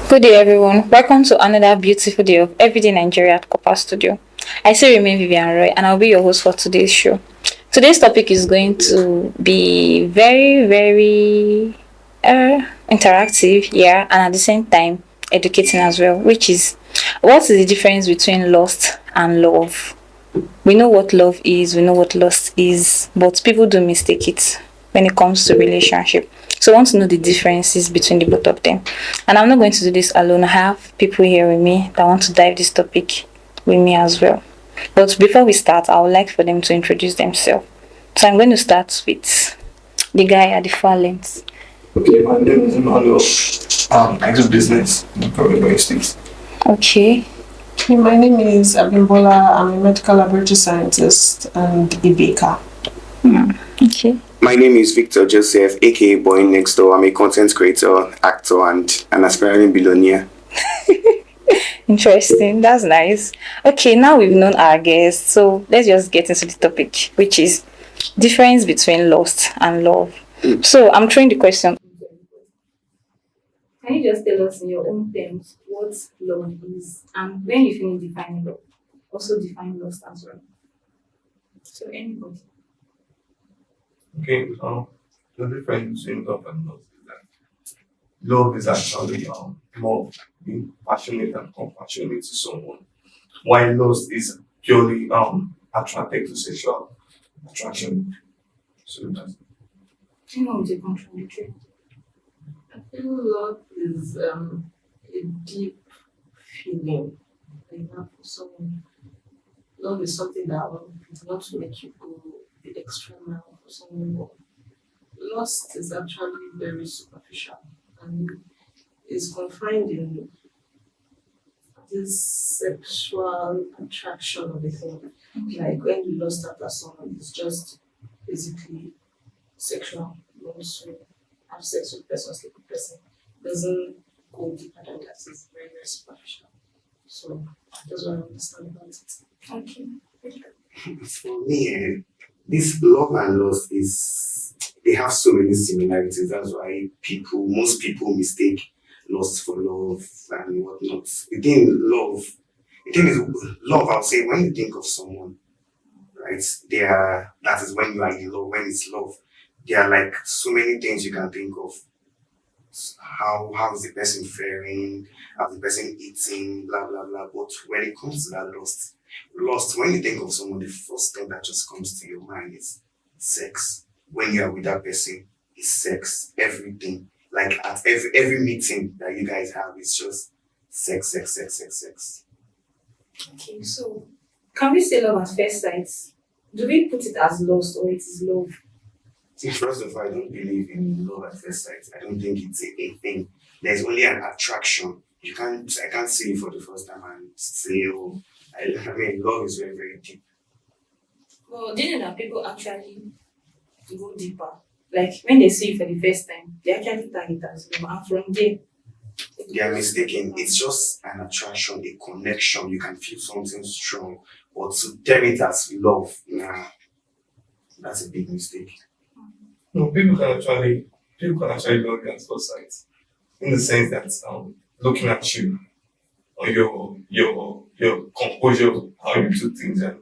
Good day, everyone. Welcome to another beautiful day of Everyday Nigeria at Copper Studio. I still remain Vivian Roy, and I'll be your host for today's show. Today's topic is going to be very interactive, yeah, and at the same time educating as well, which is what is the difference between lust and love? We know what love is, we know what lust is, but people do mistake it when it comes to relationship. So I want to know the differences between the both of them. And I'm not going to do this alone. I have people here with me that want to dive this topic with me as well. But before we start, I would like for them to introduce themselves. So I'm going to start with the guy at the far length. Okay, my name is Emmanuel. I do business in Providence State. Okay. My name is Abimbola. I'm a medical laboratory scientist and a baker. Okay. My name is Victor Joseph, aka Boy Next Door. I'm a content creator, actor, and an aspiring billionaire. Interesting. That's nice. Okay, now we've known our guests, so let's just get into the topic, which is difference between lust and love. So I'm throwing the question. Can you just tell us in your own terms what love is, and when you finish defining love, also define lust as well. So anybody. Okay, the difference between love and lust is that love is actually more being passionate and compassionate to someone, while lust is purely attracted to sexual attraction. So that's Anyone with a contradictory. I feel love is a deep feeling that you have for someone. Love is something that will not make you go the extra mile for someone. Lust is actually very superficial and is confined in this sexual attraction of the thing. Like when you lust after someone, it's just basically sexual. You want to have sex with the person, sleep with the person. It doesn't go deeper than that. It's very superficial. So that's what I understand about it. Okay. For me, this love and lust they have so many similarities. That's why most people mistake lust for love and whatnot. The thing is, love, I would say, when you think of someone, right, that is when you are in love, when it's love. There are like so many things you can think of. How is the person faring? How's the person eating? Blah blah blah. But when it comes to that lust, when you think of someone, the first thing that just comes to your mind is sex. When you are with that person, it's sex. Everything. Like at every meeting that you guys have, it's just sex, sex, sex, sex, sex. Okay, so can we say love at first sight? Do we put it as lust or it is love? See, first of all, I don't believe in love at first sight. I don't think it's a thing. There's only an attraction. I can't see you for the first time and say, oh, I mean, love is very, very deep. Well, do you know that people actually go deeper? Like when they see you for the first time, they actually tag it as love, and from there, They are mistaken. It's just an attraction, a connection. You can feel something strong. But to term it as love, nah, that's a big mistake. no, people can actually love you at first sight, in the sense that looking at you or your composure, how you do things, and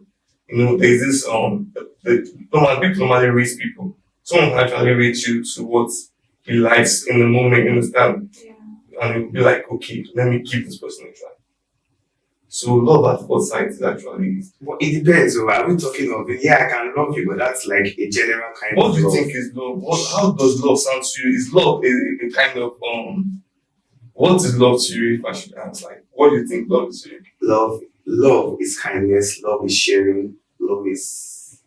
there's this people normally rate people. Someone can actually rate you to what he likes in the moment, you understand? yeah. And you'll be like, okay, let me give this person a try. So love at first sight is actually. Well, it depends. So are we talking of, yeah, I can love you, but that's like a general kind What of do you love. think is love? How does love sound to you? Is love a kind of what is love to you? If I should ask, like, what do you think love is to you? Love is kindness. Love is sharing. Love is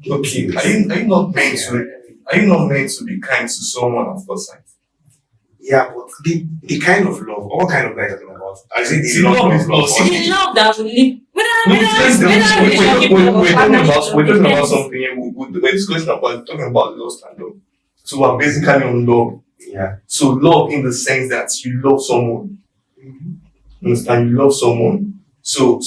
Okay, are you not meant to be kind to someone at first sight? yeah, but the kind of love. What kind of love are you talking about? I say See, the love love is of love. love. See, The love that will live. no, we're talking about something here. We're talking about lust and love. So we're basically on love. Yeah. So love in the sense that you love someone. Mhm. Understand? You love someone. So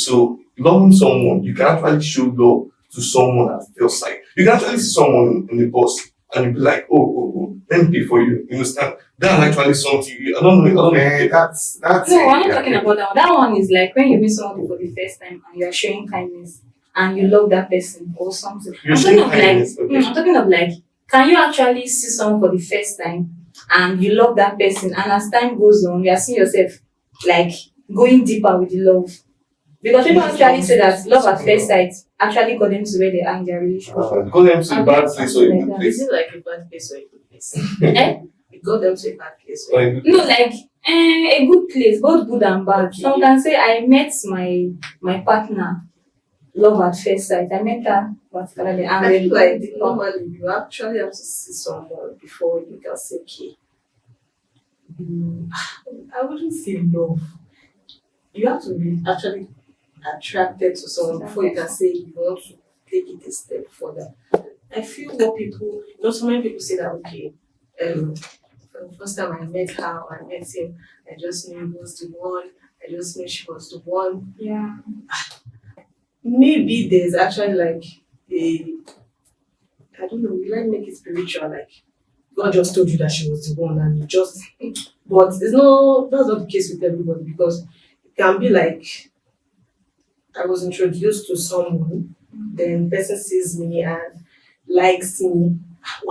loving someone, you can actually show love to someone at first sight. You can actually see someone in the bus and you'll be like, oh, let me pay for you. You understand? That's actually something. I don't know. I don't know. That's No, I'm not talking about that one. That one is like when you meet someone for the first time and you are showing kindness and you love that person or something. You're showing Like, kindness, okay. I'm talking of like, can you actually see someone for the first time and you love that person, and as time goes on, you are seeing yourself like going deeper with the love? Because people actually say that love at first sight actually got them to where they are in their relationship. Go them to a bad place or a good Is place. it like a bad place or a good place? Eh? You got them to a bad place. Or Or a good No, place. like a good place, both good and bad. Okay. Some can say I met my partner, love at first sight. I met her particularly, and I we feel like normally you actually have to see someone before you can say, okay. I wouldn't say love. You have to be actually attracted to someone before you can say you want to take it a step further. I feel what people, so many people say that, okay, for the first time I met her or I met him, I just knew he was the one, I just knew she was the one. yeah. Maybe there's actually like I don't know, we like make it spiritual, like God just told you that she was the one and you just, but that's not the case with everybody, because it can be like I was introduced to someone, then person sees me and likes me.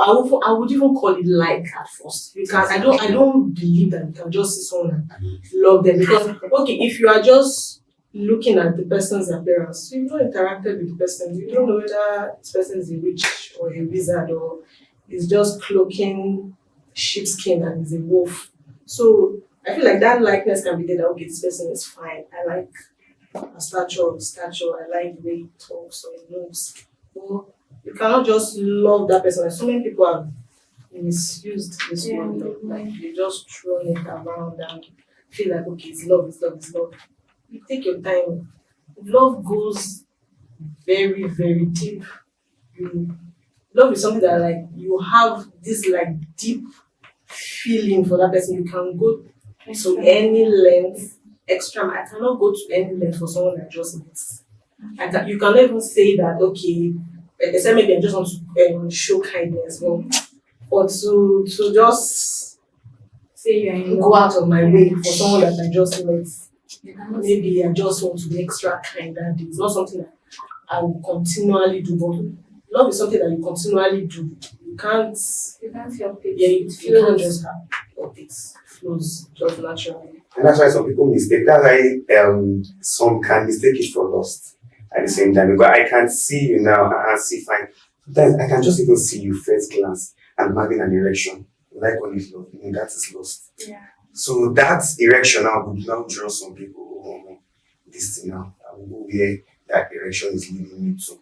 I would even call it like at first. Because I don't believe that you can just see someone and love them. Because okay, if you are just looking at the person's appearance, you've not interacted with the person, you don't know whether this person is a witch or a wizard or is just cloaking sheepskin and is a wolf. So I feel like that likeness can be there that okay, this person is fine. I like a stature, I like the way he talks or he moves. But you cannot just love that person. Like so many people have misused this Yeah, word. Love. yeah. Like they just thrown it around and feel like okay, it's love, it's love, it's love. You take your time. Love goes very, very deep. Love is something that like you have this like deep feeling for that person. You can go to any length extra. I cannot go to any length for someone I just met. You cannot even say that okay, except maybe I just want to show kindness, or to just Say you are in go love. out of my way for someone that I just met. You cannot say Maybe I just want to be extra kind that day. It's not something that I will continually do, but love is something that you continually do. You can't, you can't help it. yeah, you can't Flows. just have it flows just naturally. And that's why some people mistake. That's why some can mistake it for lust at the same time. Because I can see you now and I see fine. Sometimes I can just even see you first glance and I'm having an erection. Like what is love? That is lust. Yeah. So that erection now would now draw some people. Oh, this thing now, I will go where that erection is leading me to.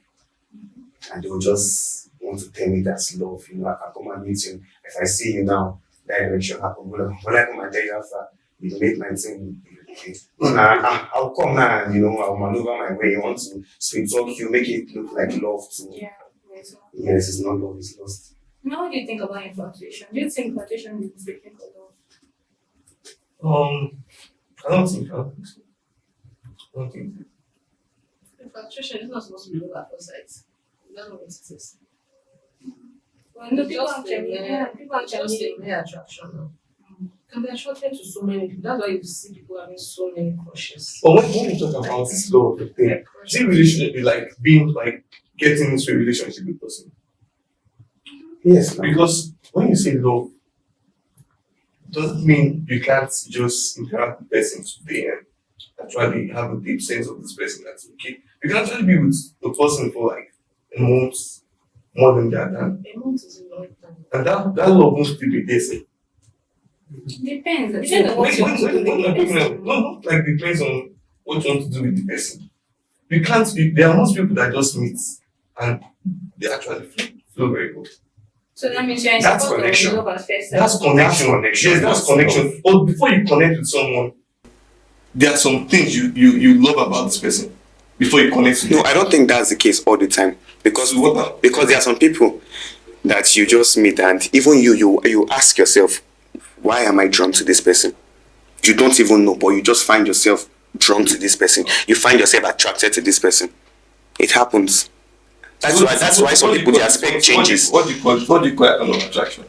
And they will just want to tell me that's love. I can come and meet you. If I see you now, that erection happen. When I come and tell you after, you make my thing. I'll come now and I'll maneuver my way. You want to sweet talk you, make it look like love too. Yeah. Yes, it's not love, it's lust. Now, what do you think about infatuation? Do you think infatuation is mistaken for love? I don't think so. I don't think so. Infatuation is not supposed to be love at first sight. That's not what it is. Well, no, people Just actually, people just actually. a mere attraction now. Can be attracted to so many people. That's why you see people having so many crushes. But when you talk about this love thing, Like is it really should be like being like getting into a relationship with a person? Yes, now. Because when you say love, doesn't mean you can't just interact with the person today and actually have a deep sense of this person that's okay. You can actually be with the person for like a month, more than that, a month is a long time. and that love won't still be there. Say. Depends. Depends on what you want to do with the person. Not like depends on what you want to do with the person. You can't. There are most people that just meet and they actually flow very well. So that means you're in That's support of connection. love at first sight. That's connection. connection. Yes, that's That's connection. But before you connect with someone, there are some things you love about this person before you connect with No, them. I don't think that's the case all the time. Because So what? because there are some people that you just meet and even you ask yourself, why am I drawn to this person? You don't even know, but you just find yourself drawn to this person. You find yourself attracted to this person. It happens. That's why some people their spec changes. What do you call it? What do you call it? Kind of attraction?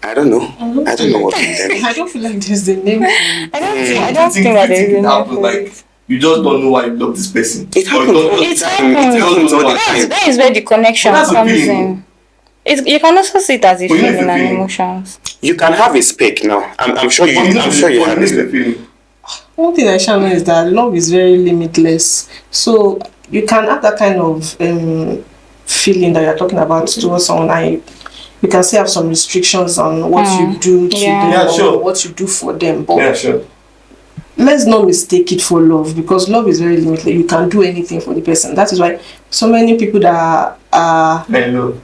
I don't know. I don't know what to tell you. I don't feel like there's a name for it. I don't think that there is it a happens, name. like you just don't know why you love this person. It Or happens you don't all the know- It time. happens. It happens all the That time. is where the connection But that's a comes feeling. in. You can also see it as a But you know it's feeling a and feeling. emotions. You can have a spec now. I'm sure you. But I'm sure you but have know a the spec. feeling. One thing I shall know is that love is very limitless. So you can have that kind of feeling that you're talking about towards someone, and you can still have some restrictions on what you do to Yeah. them Yeah, or sure. what you do for them. But Yeah, sure. let's not mistake it for love, because love is very limited. You can do anything for the person. That is why so many people that are I know.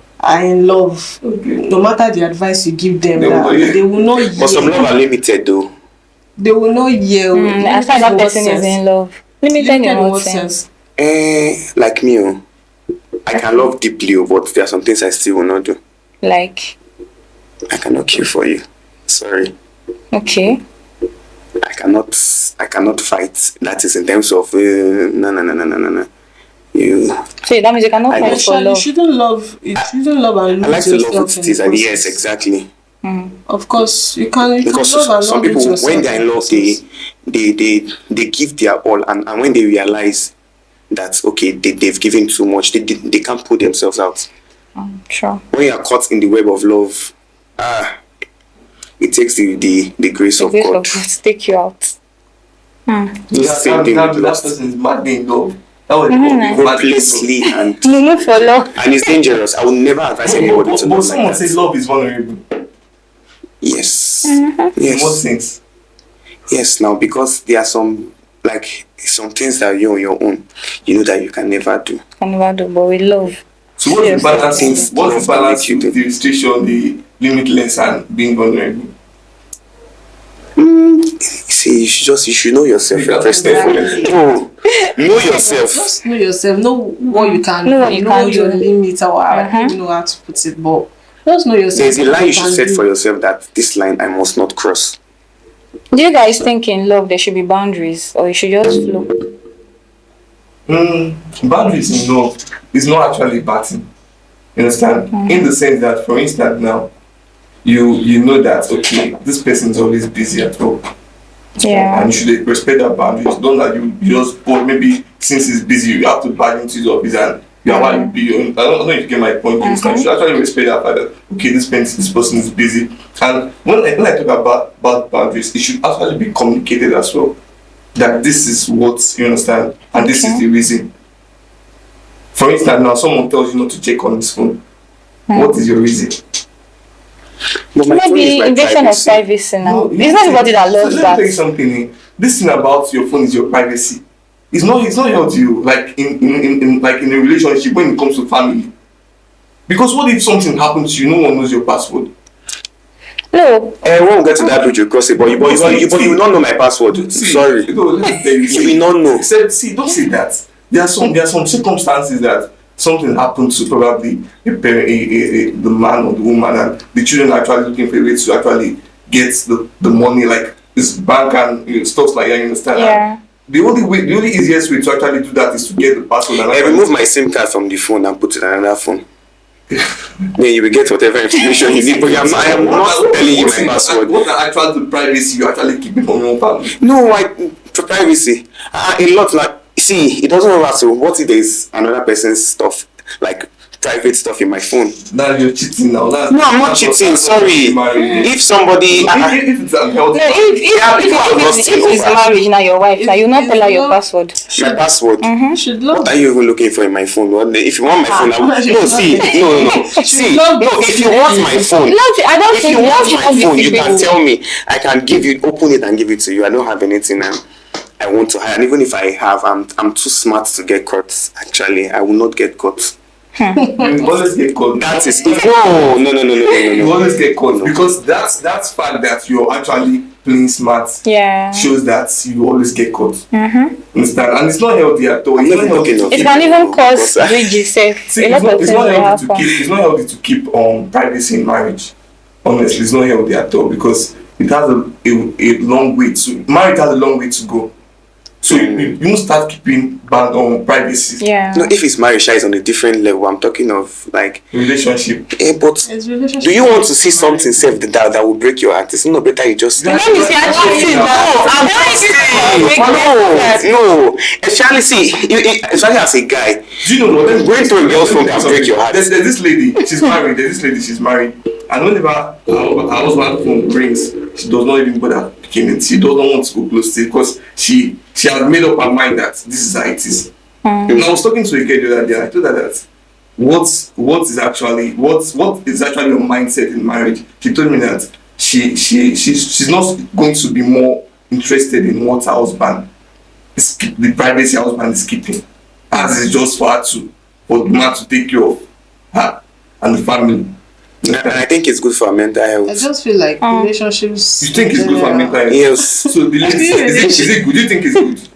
in love, no matter the advice you give them, They will that not hear. they will not But some love hear. are limited though. They will not hear. As far as that person is in love. Limited in what sense? Like me, oh, I can love deeply, oh, but there are some things I still will not do. Like, I cannot kill for you. Sorry. okay. I cannot fight. That is in terms of no. You. So that means you cannot I fight know. for You love. shouldn't love. You shouldn't love and I lose like to love yourself with in this. the process. Yes, exactly. Of course, you can. You Because can love and some not people, lose yourself when they're in the love, process. they give their all, and when they realize that okay, they've given too much, they can't pull themselves out. Sure. When you are caught in the web of love, it takes the grace The of grace God. of God to take you out. Same thing with That lust. person is madly in love. That was madly in love. Hopelessly and Mumu for love. it's dangerous. I will never advise anybody to But love someone like says that. love is vulnerable. Yes. In what Yes. sense? Yes, now because there are some things that you're on your own, you know that you can never do. Can never do, but we love. So what's the Yes. balance? Things What's the love balance can make you with the restriction, the limitless, and being vulnerable? See, you should know yourself You first got of all. to No, know yourself. Just know yourself. Know what you can. Know what you can your do. limits. Or I don't know how to put it, but just know yourself. There's a line you should can set do. for yourself that this line I must not cross. Do you guys think in love there should be boundaries, or you should just flow? Boundaries in love is not actually a bad thing. You understand? In the sense that, for instance, now you know that okay, this person is always busy at work. Yeah. And you should respect that boundaries. Don't that you just, or maybe since he's busy, you have to barge into his office and you are want to be. I don't know if you get my point. You understand? You should actually respect that fact that okay, this person is busy. And when I talk about boundaries, it should actually be communicated as well. That this is what you understand, and this is Okay. the reason. For instance, now someone tells you not to check on his phone. What is your reason? But my phone is Maybe my invasion of privacy. privacy now. No, It's not everybody that so loves let me tell you that. something. This thing about your phone is your privacy. It's not healthy. Like in a relationship when it comes to family. Because what if something happens to you? No one knows your password. No, We won't get to that bridge you cross it, but you will not know my password. See, Sorry. let me tell you. You will not know. See, don't say that. There are some circumstances that something happens to probably a parent, the man or the woman, and the children are actually looking for a way to actually get the money, like this bank and stuff like that. You understand? yeah. The only easiest way to actually do that is to get the password and I remove my SIM card from the phone and put it on another phone. Then you will get whatever information you need, but I am not telling you my password. What are actual privacy you actually keeping from your family? No, for privacy. A lot like see, it doesn't matter. So what if there's another person's stuff, like private stuff in my phone? Now you're cheating now. No, I'm not cheating. Sorry. If somebody, If it's unhealthy, No, if it's marriage now, your wife, now you not tell her your password. my password. You should love. What are you even looking for in my phone? If you want my phone, no. See, no. See, no. If you want my phone, I don't if think you want love my should phone, be you can secret. tell me. I can give you, open it and give it to you. I don't have anything I want to hide. And even if I have, I'm too smart to get caught. Actually, I will not get caught. you always get caught. That is no. You always get caught because that's fact that you're actually playing smart Yeah. shows that you always get caught. Understand? And it's not healthy at all. I'm It's not not healthy. talking of It you. can even cause Because, bridges safe. See, A lot of it's things not will healthy to happen. keep. It's not healthy to keep privacy in marriage. Honestly, it's not healthy at all because it has a long way to marriage has a long way to go So you won't start keeping band on privacy. Yeah. No, if it's marriage, is on a different level. I'm talking of like Relationship. but It's relationship. do you want to see something safe that will break your heart? It's not better you just Yeah. no. Especially see, especially as a guy, Do you know what? going through a girl's phone can break your heart. There's this lady, she's married. She's married. And whenever her husband's phone rings, she does not even bother picking it. She does not want to go close to it because she has made up her mind that this is how it is. And I was talking to a girl the other day. I told her that what is actually your mindset in marriage. She told me that she's not going to be more interested in what her husband is, the privacy her husband is keeping, as it's just for the man to take care of her and the family. And I think it's good for our mental health. I just feel like relationships. You think it's good for mental health? Yes. So the lady, is it good? Do you think it's good?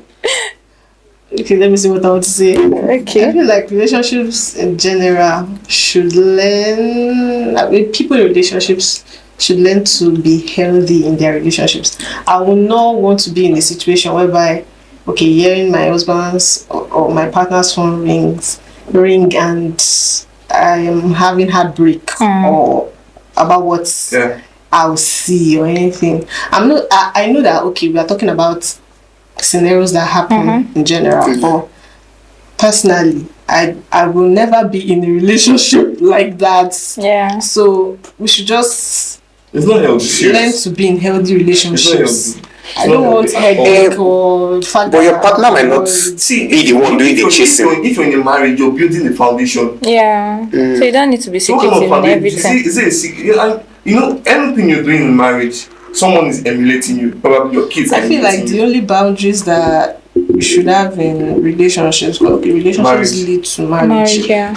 Okay, let me see what I want to say. Okay. I feel like relationships in general should learn. I mean, people in relationships should learn to be healthy in their relationships. I will not want to be in a situation whereby, okay, hearing my husband's or my partner's phone ring and I am having heartbreak or about what I'll see or anything. I know that, okay, we are talking about scenarios that happen in general, but personally, I will never be in a relationship like that. Yeah. So we should just It's not healthy. learn to be in healthy relationships. It's I don't not want healthy at all. headache or fact But your that partner might not See, be the one doing the chasing. If you're in a marriage, you're building a foundation. Yeah. So you don't need to be What kind secretive of in foundation? everything. Is it a secret? You know, anything you're doing in marriage, someone is emulating you. Probably your kids. I feel like the only boundaries that we should have in relationships, okay, relationships Marriage. lead to Marriage, yeah.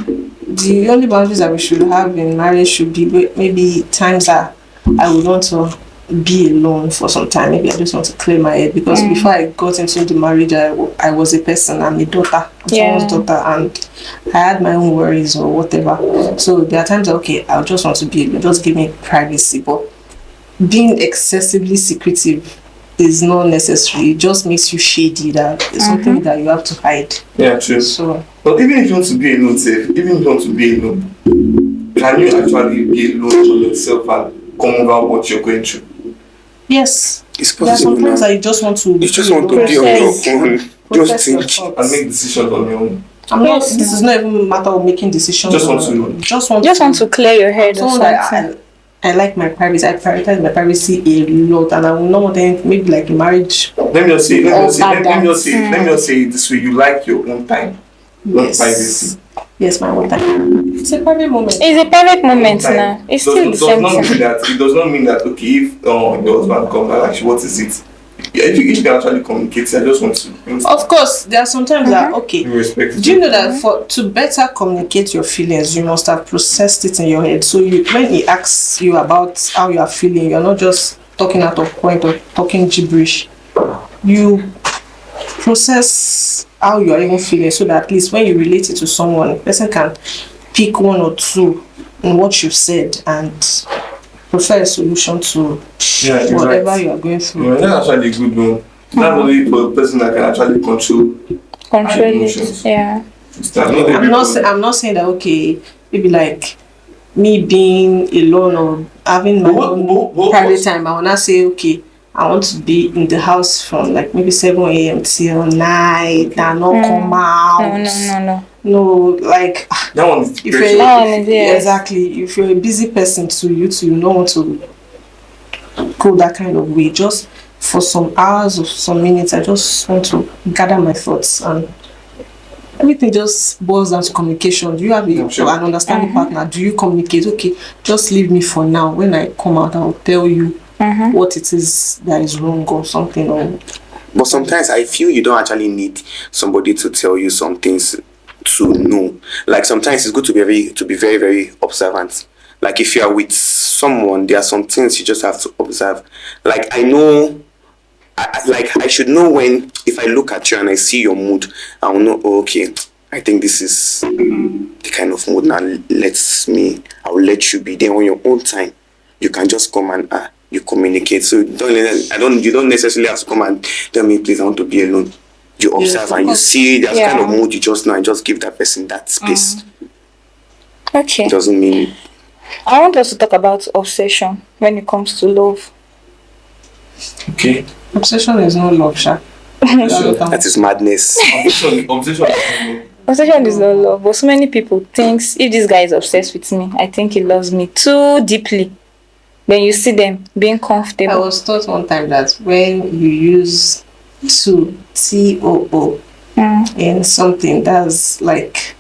The only boundaries that we should have in marriage should be maybe times that I would want to be alone for some time. Maybe I just want to clear my head because before I got into the marriage, I was a person. I'm a daughter, someone's daughter, and I had my own worries or whatever. So there are times that, okay, I just want to be alone, just give me privacy. But being excessively secretive is not necessary. It just makes you shady. That it's something that you have to hide. Yeah, true. So, But even if you want to be alone, safe. Even if you want to be alone, can you actually be alone on yourself and come over what you're going through? yes, It's there are possible sometimes now. that you just want to. You just want to be on your own. Just think. And make decisions on your own. I'm not. Yes, This is not even a matter of making decisions. Just want to- Just want. Just want to clear your head or Someone something. that I like my privacy. I prioritize my privacy a lot, and I will not want anything. Maybe like a marriage. Let me just say it this way. You like your own time. Not Yes. privacy. Yes, my own time. It's a private moment. It's a private moment Time. now. It's still the does same not thing. mean that it does not mean that okay if your husband comes and actually what is it? Yeah, if you can actually communicate, I just want to Of course, there are sometimes that okay. be respectful. Do you know that to better communicate your feelings, you must have processed it in your head. So when he asks you about how you are feeling, you're not just talking out of point or talking gibberish. You process how you are even feeling, so that at least when you relate it to someone, the person can pick one or two in what you've said and prefer a solution to Yeah, you're whatever right. you are going through. Yeah, that's actually a good one. Not only for a person that can actually control Control it. emotions. Yeah. It's not every I'm not saying that okay, maybe like me being alone or having my own private time. I will not say okay, I want to be in the house from like maybe 7 a.m. till night and not come out. No. No, like that one is if depression. you're That one is, yes. exactly if you're a busy person too, you don't want to go that kind of way. Just for some hours or some minutes, I just want to gather my thoughts, and everything just boils down to communication. Do you have an understanding partner? Do you communicate? Okay, just leave me for now. When I come out, I'll tell you what it is that is wrong or something. Or But sometimes I feel you don't actually need somebody to tell you some things to know. Like sometimes it's good to be very, very observant. Like if you are with someone, there are some things you just have to observe. Like I know, I should know when, if I look at you and I see your mood, I will know, oh, okay, I think this is the kind of mood now. I will let you be there on your own time. You can just come and you communicate. So you don't necessarily have to come and tell me, please, I want to be alone. you observe and you see that Yeah. kind of mood you just know and just give that person that space. Okay. It doesn't mean I want us to talk about obsession when it comes to love. Okay. Obsession is not love, Sha. that is madness. Obsession. Obsession is not love, but so many people think if this guy is obsessed with me, I think he loves me too deeply. Then you see them being I comfortable. was taught one time that when you use TOO in something, that's like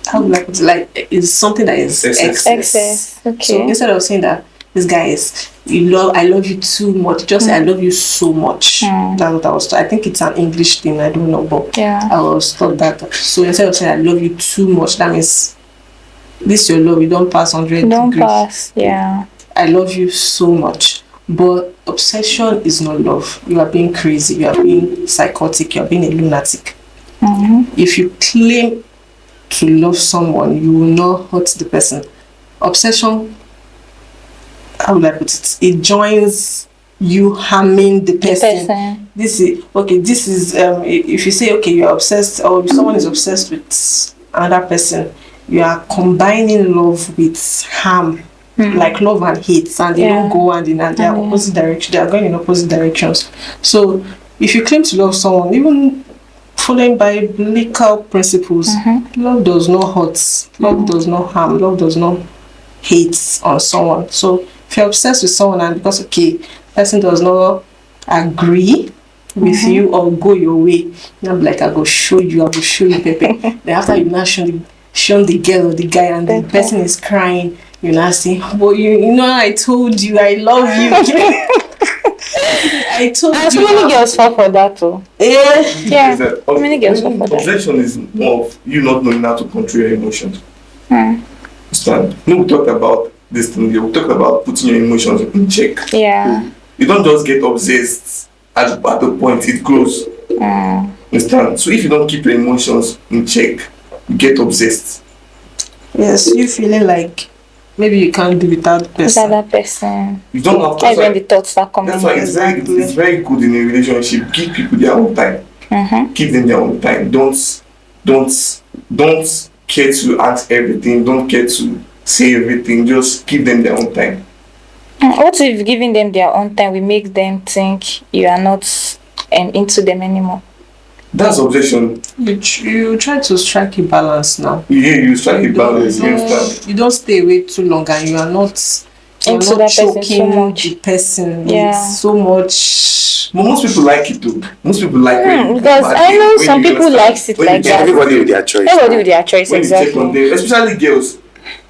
how do I put it? Like is something that is Excess. Excess. So Okay. instead of saying that this guy is I love you too much, just say I love you so much. That's what I was taught. I think it's an English thing, I don't know, but Yeah. I was taught that. So instead of saying I love you too much, that means this your love, you don't pass 100 Don't degrees. pass. Yeah. I love you so much. But obsession is not love. You are being crazy, you are being psychotic, you are being a lunatic. If you claim to love someone, you will not hurt the person. Obsession, how would I put it? It joins you harming the person. This is if you say okay, you're obsessed, or if someone is obsessed with another person, you are combining love with harm. Like love and hate, and they don't go hand in hand. They are opposite direction. They are going in opposite directions. So if you claim to love someone, even following biblical principles, love does not hurt, love does not harm, love does not hate on someone. So if you're obsessed with someone and because person does not agree with you or go your way, you're like, I go show you, Pepe. Then after you now shown the girl or the guy and the person is crying, you now say, well, you know, I told you I love you. I told And you. so many girls fall for that too. Yeah. Is that How many girls fall for that? obsession is more of you not knowing how to control your emotions. Understand? No, we talked about this thing here. We talked about putting your emotions in check. Yeah. You don't just get obsessed at the point it grows. Understand? So if you don't keep your emotions in check, you get obsessed. Yes, you feeling like maybe you can't do without the Is person. that person? You don't have That's when to. the thoughts start coming. That's why it's very good in a relationship. Give people their own time. Give them their own time. Don't care to ask everything. Don't care to say everything. Just give them their own time. What if giving them their own time will make them think you are not into them anymore? That's obsession. You try to strike a balance now. You strike a balance. You understand? You don't stay away too long, and you are not Into that person so choking much. the person Yeah. with so much. But most people like it too. Most people like it. Because I know some people likes it like that. Everybody with their choice. Everybody with their choice, When you check on exactly. them, especially girls,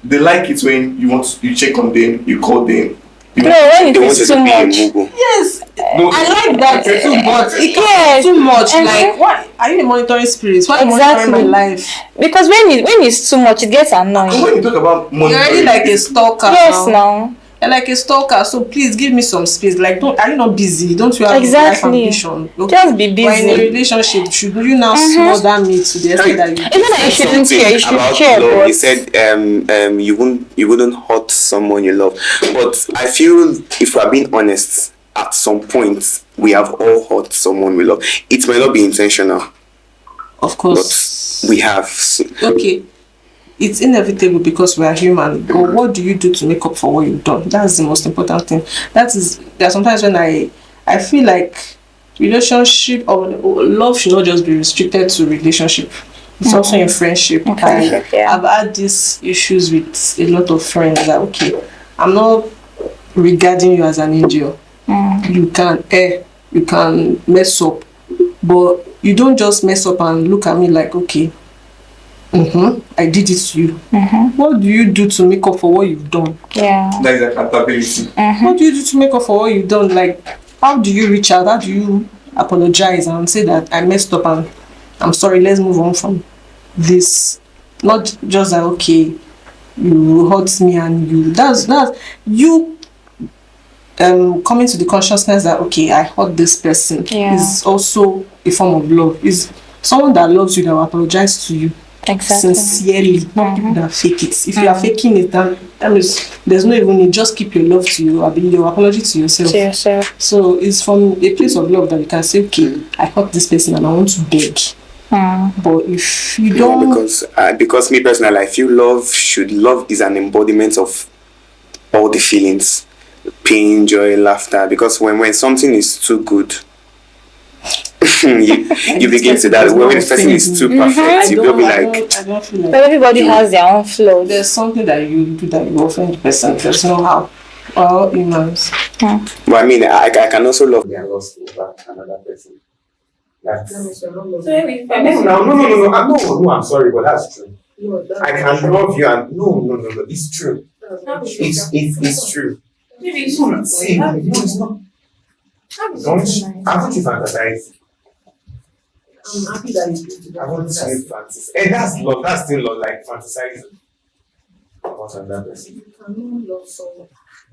they like it when you check on them, you call them. No, when it They want is you too to be a much. mugu. Yes, No, I like that too, but it Yes. too much. Uh-huh. Like, what are you a monitoring spirit? Why are you Exactly. monitoring my life? Because when it's too much, it gets And annoying. when you talk about money, You're already like a stalker. Yes, now. now. You're like a stalker, so please give me some space. Like, are you not busy? Don't you have life Exactly. ambition? Just be We're in a busy. relationship. Should you now smother me to the extent that you? Even that you shouldn't Something care, you should about care, love. but He said you wouldn't hurt someone you love. But I feel if we're being honest, at some point we have all hurt someone we love. It may not be intentional, Of course. but we have. Okay. It's inevitable because we are human. But what do you do to make up for what you've done? That's the most important thing. There are sometimes when I feel like relationship or love should not just be restricted to relationship. It's also in friendship. friendship, yeah. I've had these issues with a lot of friends that okay, I'm not regarding you as an angel. You can you can mess up, but you don't just mess up and look at me like okay. I did it to you. What do you do to make up for what you've done? yeah. that is accountability. What do you do to make up for what you've done? Like, how do you reach out? How do you apologize and say that I messed up and I'm sorry, let's move on from this? Not just that, okay, you hurt me and you. That's you coming to the consciousness that, okay, I hurt this person Yeah. is also a form of love. Is someone that loves you that will apologize to you. Exactly. sincerely, not people that fake it. If you are faking it, that means there's no even need. Just keep your love to you, your apology to yourself. To yourself. So it's from a place of love that you can say, okay, I hurt this person and I want to beg. But if you don't, because me personally, I feel love is an embodiment of all the feelings, pain, joy, laughter. Because when something is too good, you begin to that. When this person is too perfect, you will be like, I don't feel like But everybody has their own flaws. there's something that you do that you offend the person. There's no how. All humans. but I mean, I can also love their loss over another person. That's That means you're not loving. no, I'm sorry, but that's true. No, that's I can love you and no, it's true. It's true. See, no, it's not. Haven't you fantasized? I'm happy that you do that. I want to fantasy. And that's love. That's still love, like fantasizing about another person. You cannot love someone.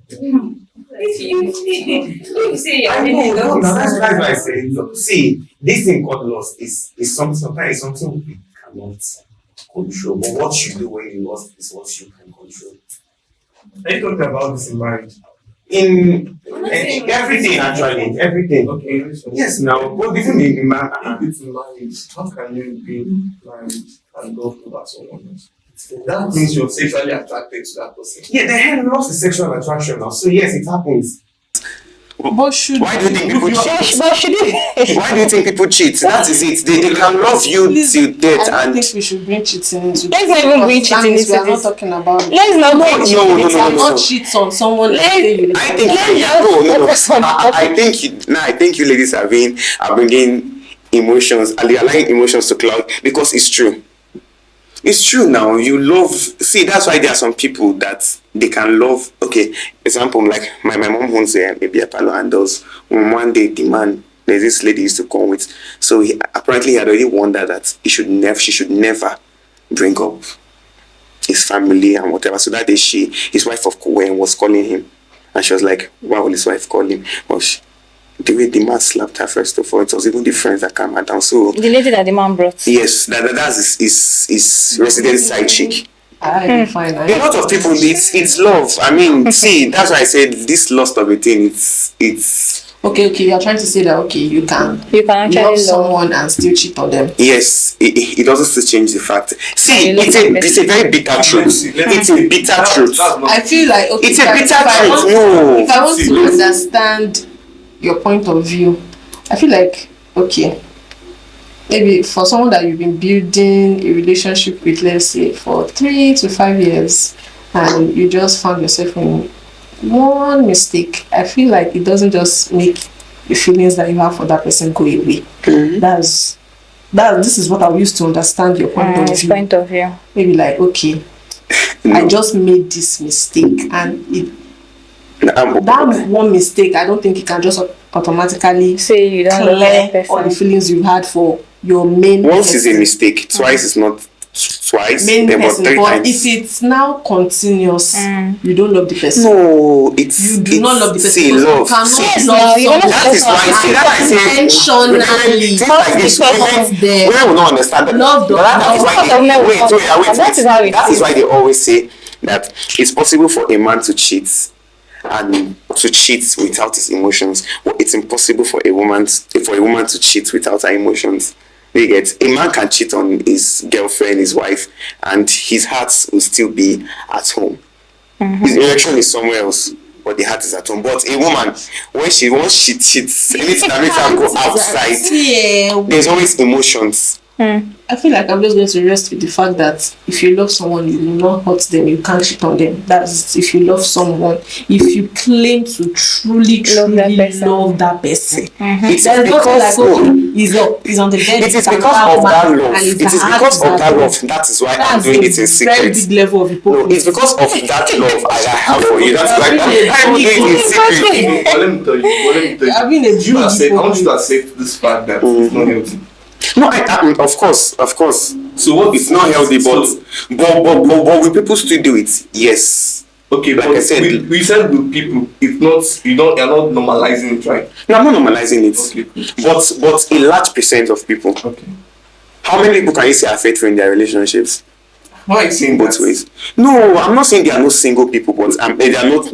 You say I know, that's why I say. Look, see, this thing called loss is something. Sometimes it's something we cannot control. But what you do when you lost is what you can control. Are you talking about this in marriage? In everything, actually, everything. Okay. Yes, now, but even in If it's in marriage, how can you be married and love over someone else? That means you're sexually attracted to that person. yeah, the hell lost is sexual attraction now. So yes, it happens. But should Why do you think people cheat? But should it? Why do you think people cheat? That is it. They can love you till death I don't and think we should bring cheating into Let's not even bring because cheating that means we into are not this. talking about Let's not No, bring no, cheating. You no, cannot cheat on someone. Let's- I think I think you ladies are bringing emotions and you're allowing emotions to cloud because it's true. It's true now. You love. See, that's why there are some people that they can love. Okay, example like my mom owns maybe a parlor and does one day the man. There's this lady used to come with. So apparently he had already warned her that she should never bring up his family and whatever. So that day his wife of Cohen was calling him, and she was like, "Why will his wife call him?" But the way the man slapped her first of all, it was even the friends that calmed her down. So The lady that the man brought. yes, that's his resident side chick. I fine. A lot of people, it's love. I mean, see, that's why I said this lost of a thing. It's Okay. You're trying to say that you can actually love love. someone and still cheat on them. yes, it doesn't still change the fact. See, You love it's that a very bitter truth. It's a bitter truth. I feel like It's a bitter if I truth. want- No. If I want to understand your point of view, I feel like maybe for someone that you've been building a relationship with, let's say for 3 to 5 years, and you just found yourself in one mistake, I feel like it doesn't just make the feelings that you have for that person go away. This is what I used to understand your point of His view. point of view. Maybe like, I just made this mistake, and that one mistake, I don't think it can just automatically Say you don't love that clear all the person. feelings you had for your main Once is a person. mistake, twice is not twice, Main then but person, 3 but times. if it's now continuous, you don't love the person. No, it's You do not love the person. See, because love. you cannot See, Yes, love now, you don't someone that is why. See, that I say. intentionally. Things like this, Because the women will not understand that. love does That is not- why Women will not understand. That is how it That is is. why they always say that it's possible for a man to cheat and to cheat without his emotions, but it's impossible for a woman to cheat without her emotions. You get, a man can cheat on his girlfriend, his wife, and his heart will still be at home. His erection is somewhere else, but the heart is at home. But a woman, once she cheats, anything that makes her go outside, Yeah, there's always emotions. I feel like I'm just going to rest with the fact that if you love someone, you will not hurt them, you can't cheat on them. That's if you love someone. If you claim to truly Love that love person. that person, It's there's nothing like because he's on the bed. it is he's because a of man, that love. and his It is heart because is of at that home. love. That is why I'm That's doing a it in very secret. big level of No, hypocrisy. it's because of that love I have for you. That's why I'm doing it in secret. But let me tell you. I've been a You big accept, I want you to hypocrite. accept this fact that it's not healthy. No, of course. So what It's not healthy, but so- will people still do it? Yes. Okay, Like but I said- we said with people, it's not you're not normalizing it, right? No, I'm not normalizing it. Okay. But a large percent of people. Okay. How many people can you say are faithful in their relationships? Why are you saying Both that? ways. No, I'm not saying there are no single people, but they are not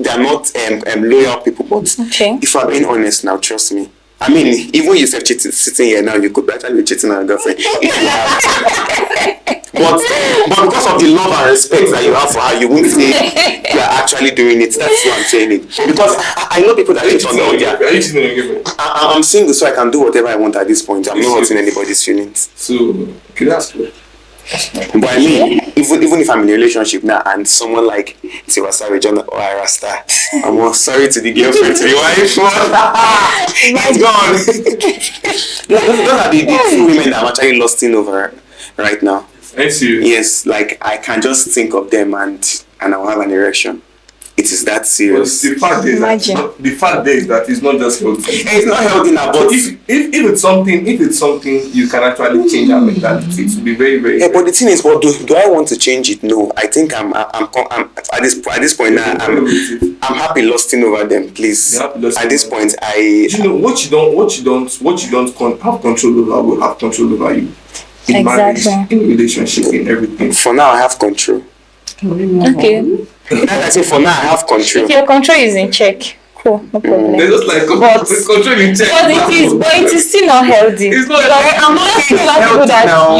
loyal people. But Okay. if I'm being honest now, trust me. I mean, even yourself sitting here now, you could actually be cheating on your girlfriend. If you have. but because of the love and respect that you have for her, you won't say you are actually doing it. That's why I'm saying it. Because I know people that cheat on their own. Are you cheating on your girlfriend? I'm single, so I can do whatever I want at this point. I'm not hurting anybody's feelings. So, okay, that's good. But I mean, even if I'm in a relationship now and someone like Tiwa Savage or Ira Star, I'm more sorry to the girlfriend, to the wife, it's gone. Those are the two women that I'm actually lusting over right now. Are you serious? Yes, like I can just think of them and I'll have an erection. It is that serious. The fact is Imagine. that it's not just healthy. It's not healthy now, But but if it's something you can actually change our mentality, it will be very, very. yeah, but the thing is, what do I want to change it? No, I think I'm at this point now. I'm happy lusting over them. Please, You're happy lusting at this over point, You know what you don't have control over will have control over you. In marriage, Exactly. in relationship, in everything. for now I have control. Okay. Like I say, for now I have control. If your control is in check, cool, no problem. They're just like But- controlling check. But it is still not healthy. It's not Because healthy. I'm not seeing people healthy that now.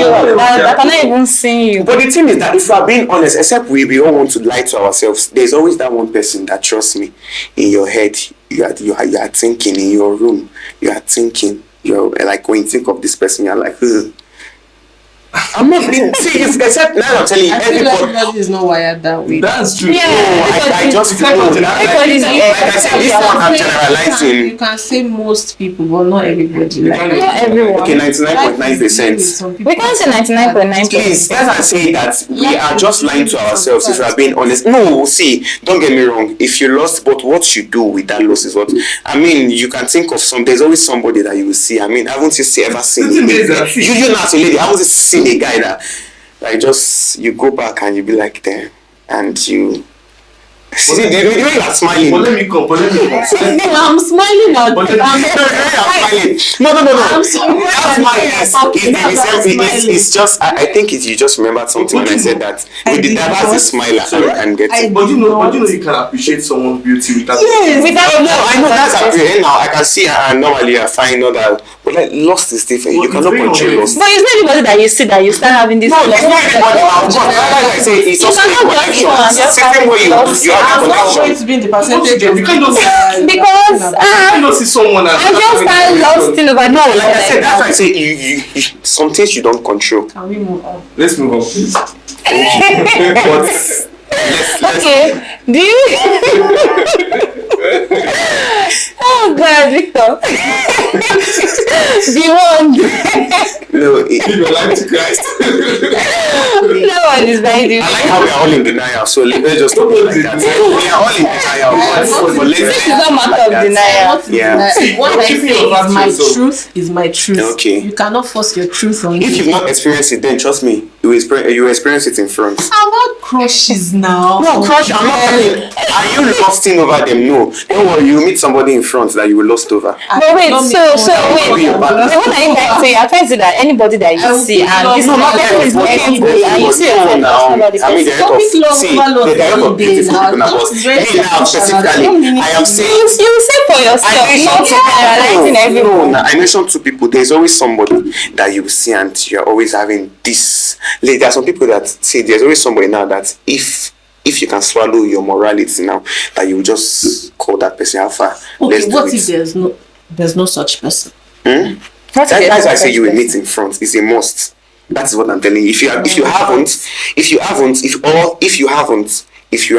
that cannot even see you. But the thing is that if we are being honest, except we all want to lie to ourselves, there's always that one person that, trust me, in your head, you are thinking in your room, you are thinking, you're like, when you think of this person, you're like, ugh. I'm not being serious, except now I'm telling you, I feel like everybody. everybody is not wired that way. That's true. Yeah. I just feel Everybody's- Everybody's like I said, this one I'm You generalizing. can say most people, but not everybody. Like, Not everyone. Okay, 99.9%. We can't say 99.9%. Please, that's why I say that we are just lying to ourselves if we are being honest. No, see, don't get me wrong. If you lost, but what you do with that loss is what I mean. You can think of there's always somebody that you will see. I mean, haven't you ever seen? The thing is that- You not a lady. Haven't you seen a guy that like just you go back and you be like damn, and you. See, the way you are smiling. But let me come. I'm smiling now. But let me- No. I'm sorry. That's it's just I think you just remembered something when I said that. With the that's a smile and get it. But you know you can appreciate someone's beauty without. Yes. Without No, I know that's appreciated now. I can see her and normally I find other, but like lost is different. You But cannot it's very control lost. But it's not everybody that you see that you start having this. No, it's not everybody. Of course, that's why I say it's You also a cannot just connection. go and just Same way you have have a I'm not connection. going to be in the percentage of You can't just- Because I don't see someone as. I just start lost in over. No, Like I said, that's why I say you some things you don't control. Can we move on? Let's move on, please. But Okay. Do you? Oh God, Victor. The one. no, Give your life to Christ. No one is very I like how we are all in denial. So let's just talk like that. We are all in denial. But This is let's not matter of denial. Yeah. What I Keeping say your is my values, so- truth is my truth. Okay. You cannot force your truth on If me. you've not experienced it, then trust me, you will experience it in front. I'm not crushes now. No, crush, I'm not telling. Are you lusting over them? No. Don't worry, you meet somebody in front that you will lust over. But wait, so wait. Be your partner. What are you trying to say? You're trying to say that anybody that I you will see pick and love this over person is everybody. every day and you see yourself now. as somebody I mean, there are Topic of love see, over there are love of every day beautiful now. people now, but It's very me now professional. specifically, Don't mean I am it. saying. you say for yourself, not generalizing everyone. No, I mentioned two people. There's always somebody that you see, and you're always having this. Like, there are some people that say there's always somebody now that if you can swallow your morality now, that you will just call that person alpha. Okay, Let's what do if it. there's no such person? That's That's why I say you will meet in front. It's a must. That's what I'm telling you. If you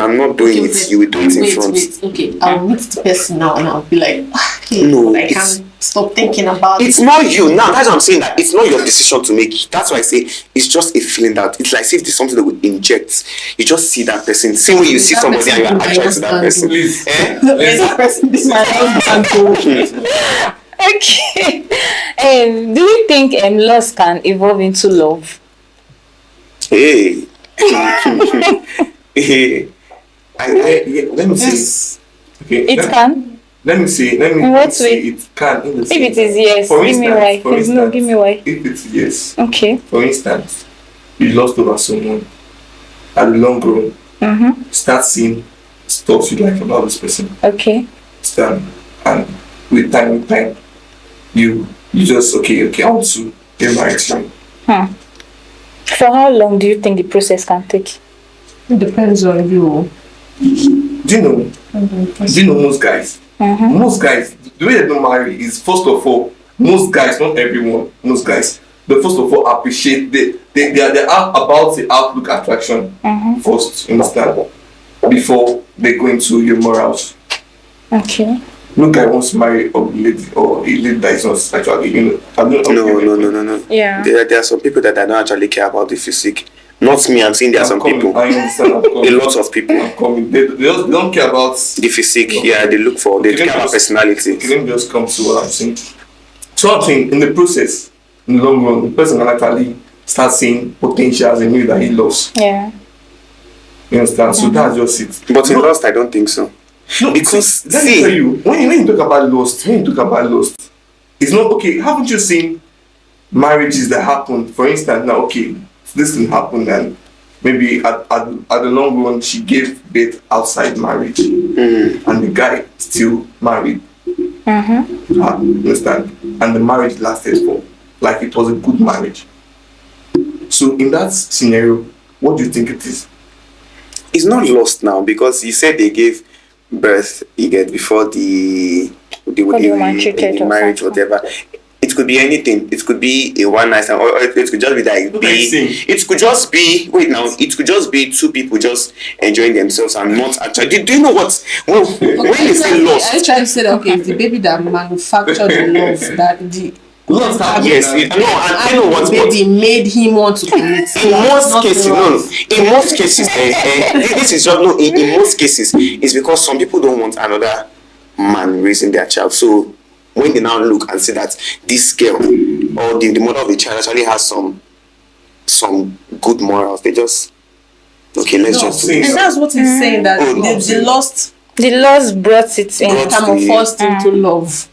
are not doing it, you will do it in front. Wait. Okay, I'll meet the person now and I'll be like, okay, No, I it's- can't stop thinking about It's it. not you now. That's what I'm saying. That it's not your decision to make. That's why I say it's just a feeling that it's like if there's something that would inject. You just see that person. Same way you see That somebody and person you're attracted to that will person. Please. Eh? That person is my husband. Okay. Do you think loss can evolve into love? Hey. Hey. Let me see. Okay. It can. let me say In what say way? it can in the If it is yes, For give me instance- why. for If no, instance- give me why. if it's yes, Okay. for instance, you lost over someone at the long run, start seeing stuff you like about this person. Okay. Stand and with time, you just okay, I want to get married to you. For how long do you think the process can take? It depends on you. Do you know? Do you know most guys? Most guys, the way they don't marry is first of all, most guys, not everyone, most guys, they first of all appreciate they are about the outlook attraction first, you understand? Before they go into your morals. Okay. No guy wants to marry a lady or a lady that is not actually, No. Yeah. There are some people that I don't actually care about the physique. Not me, I'm saying there are some people. I understand. I'm A coming. lot of people. I'm coming. They don't care about The physique, yeah, they look for, they Okay, care about personality. Let me just come to what I'm saying. So I'm saying in the process, in the long run, the person can actually start seeing potentials in you that he loves. Yeah. You understand? So that's just it. But in Lost, I don't think so. No, Because, let me see- tell you, when you talk about lost, it's not okay. Haven't you seen marriages that happen? For instance, now okay, this thing happened and maybe at the long run she gave birth outside marriage and the guy still married. You understand? And the marriage lasted for like it was a good marriage. So in that scenario, what do you think it is? It's not lost now because you said they gave birth before the woman cheated or marriage, something. whatever. It could be anything. It could be a one night stand, or it could just be that What are you saying? it could just be it could just be two people just enjoying themselves and not actually. Do you know what when they say Are you lost? trying to say that it's the baby that manufactured the love that the Lost happened. Yes, and you know what? baby made him want to commit? In most Not cases, love. in most cases, this is just in most cases, it's because some people don't want another man raising their child. So when they now look and see that this girl or the mother of the child actually has some good morals, they just let's No, just do see. this. And that's what he's saying, that Oh, no. the lost The laws brought it in. Brought- metamorphosed into love.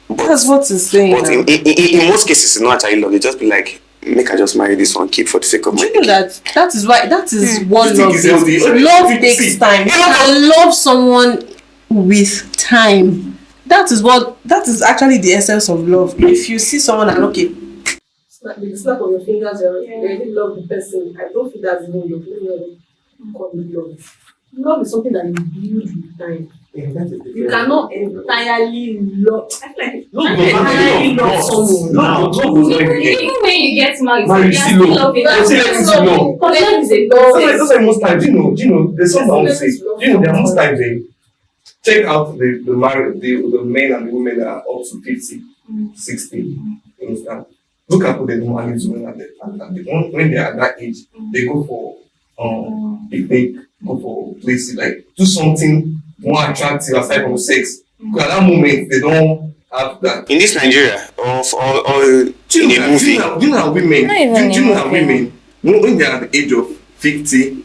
That's what he's saying. But in most cases, it's not actually love. They just be like, make I just marry this one, keep for the sake of Do my you know that is why that is what You think love it's is. healthy? Love See, takes time. You you know- can love someone with time. That is actually the essence of love. If you see someone and the snap of your fingers, you already love the person. I don't think that's even love. Call it love. Love is something that you build with time. You cannot entirely love. I feel like entirely love someone. Even when you get married, Marriage you are still still love. loving Still that loving, person. still love. Because love is a That's process. why most times, do you know, there's something I would say. There are most times they check out the men and the women that are up to 50, 60. You understand? Look at what they normally do when they are at that age. They go for picnic, go for places like do something more attractive aside from sex. Because at that moment they don't have that. In this Nigeria, or Do in you a know, movie. do you know how women? Not even Do you know in how movie. women when they are at the age of 50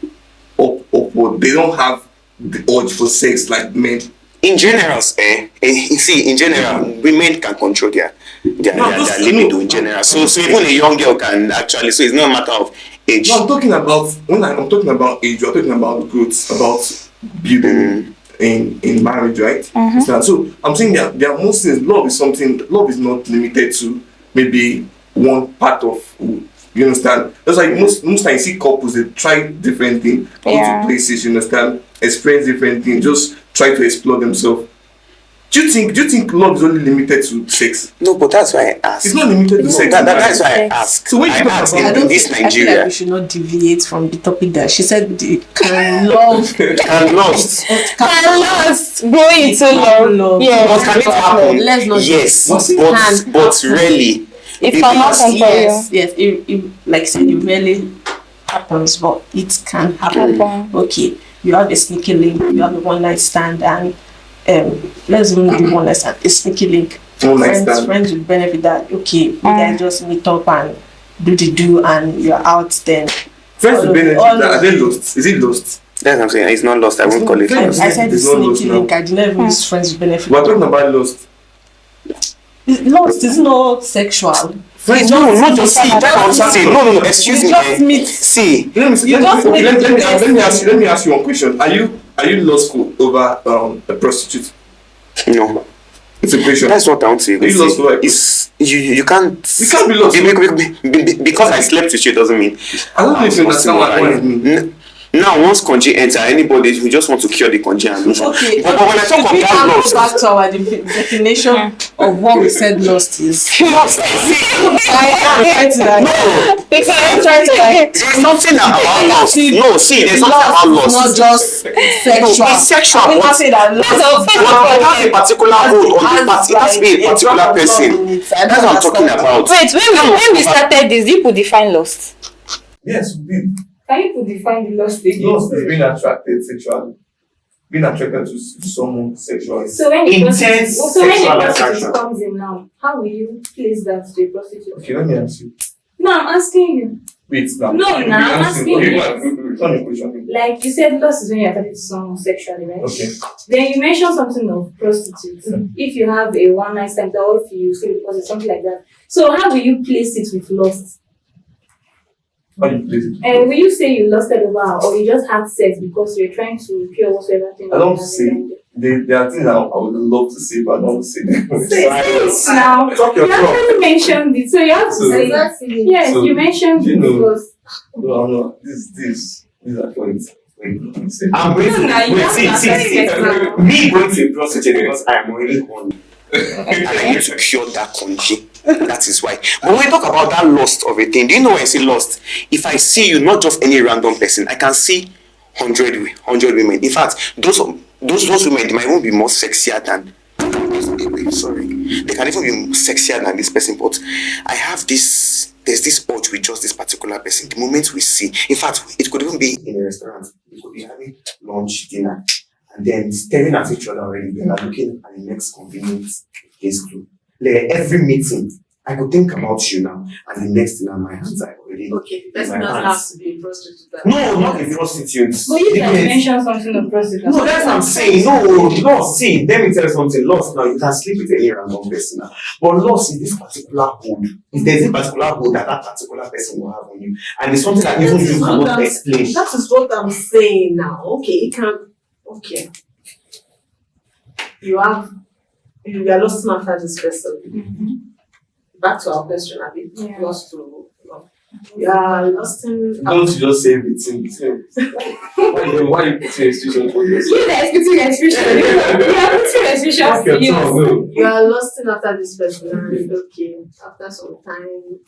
upward, they don't have the urge for sex like men. In general, in general, women can control their libido in general. So even a young girl can actually. So it's not a matter of age. No, I'm talking about I'm talking about age. We're talking about growth, about building in marriage, right? So I'm saying that there are most things. Love is something. Love is not limited to maybe one part of. You understand? That's like most times you see couples, they try different things, go Yeah. to places. You understand? Experience different things. Just try to explore themselves. Do you think love is only limited to sex? No, but that's why I asked. It's not limited to sex. That's why I Sex. asked. So when you I talk asked about- in this I feel like Nigeria, we should not deviate from the topic that she said. Can love can lost. Lost going into love. Yeah. But can it happen? Let's not. Yes, Can but happen. rarely. It can happen for Yes, it like I said, it really happens, but it can happen. Happen. Okay, you have a sneaky link, you have a one night stand, and let's even do one night stand, a sneaky link. One night stand. Friends will benefit that. Okay, you guys just meet up and do the do, and you're out then. Friends All with of- benefit. all Are of- they lost? Is it lost? That's what I'm saying. It's not lost. I won't call it I- lost. I said It's it's not lost sneaky now. link. I did not even use friends with benefit. We're talking about lost. Lost is not sexual. Wait, no, not just see. That's what I'm saying. No, excuse You me. just meet. See, Let me You just okay, make let me ask you one question. Are you lustful over a prostitute? no. It's a question. That's what I want to say. You lost to like- It's you can't. You can't be lost. Because I slept with you doesn't mean. I don't know if you understand what I mean. Now, once Konji enter, anybody who just want to cure the Konji and move on. Okay. But when I talk of we that can go loss, back to our definition of what we said lost is. I get that. no, Because I'm trying to like. there's something about loss. No, see, there's something about Lost is not loss. just sexual. It's sexual, We but- can say that lost But it has a particular hold on the party. It has to be a particular person. That's what I'm talking about. Wait, when we started this, people define lost. Yes, we did. Can you define the lost again? Lost is being attracted sexually. Being attracted to someone sexually. So when the Intense prostitute, so when the sexual prostitute attraction. comes in now, how will you place that to a prostitute? Okay, let me ask you. No, I'm asking you. Wait, now. No, You now, I'm answer- asking okay, you. return the question. Like you said, lost is when you're attracted to someone sexually, right? Okay. Then you mentioned something of prostitutes. If you have a one night stand, or if you sleep because it's something like that. So how will you place it with lost? How do you place it? And will you say you lusted over her, or you just had sex because you're trying to cure whatever thing? I don't you have say. in mind? There are things I would love to say, but I don't say them. Say it now. Talk You your talk. actually mentioned it, so you have to So- say it. Exactly. Yes, So, you mentioned you it know- because No, these are points. Say. I'm going to No, now you wait, have see, to see, accept see. it now. Me going to a prostitute because I am already horny. And I need to cure that Konji. That is why. But when we talk about that lost of a thing, do you know when I say lost? If I see you, not just any random person, I can see 100 women. In fact, those women, they might even be more sexier than. Sorry, they can even be sexier than this person. But I have this. There's this urge with just this particular person. The moment we see, in fact, it could even be in a restaurant. We could be having lunch, dinner, and then staring at each other already. We are looking at the next convenient place to. Like every meeting, I could think about you now, and the next thing on my hands are already. Okay, in person my doesn't hands. have to be a prostitute. No, not a prostitute. But you guys Because- mentioned something of prostitute. No, that's what I'm saying. No, see, let me tell you something. Lost now, you can sleep with any random person now. But lost is this particular hold. If there's a particular hold that particular person will have on you, and it's something that even That is you what cannot I'm- explain. That is what I'm saying now. Okay, it can. Okay. You are lost after this person. Back to our question, Abby. Yeah. Lost to love. You are lost in. Don't you just say everything? Why you putting restrictions for yourself? You guys putting restrictions. You are putting restrictions Talk to your you. tongue, no. You are lost in after this person, and okay, after some time,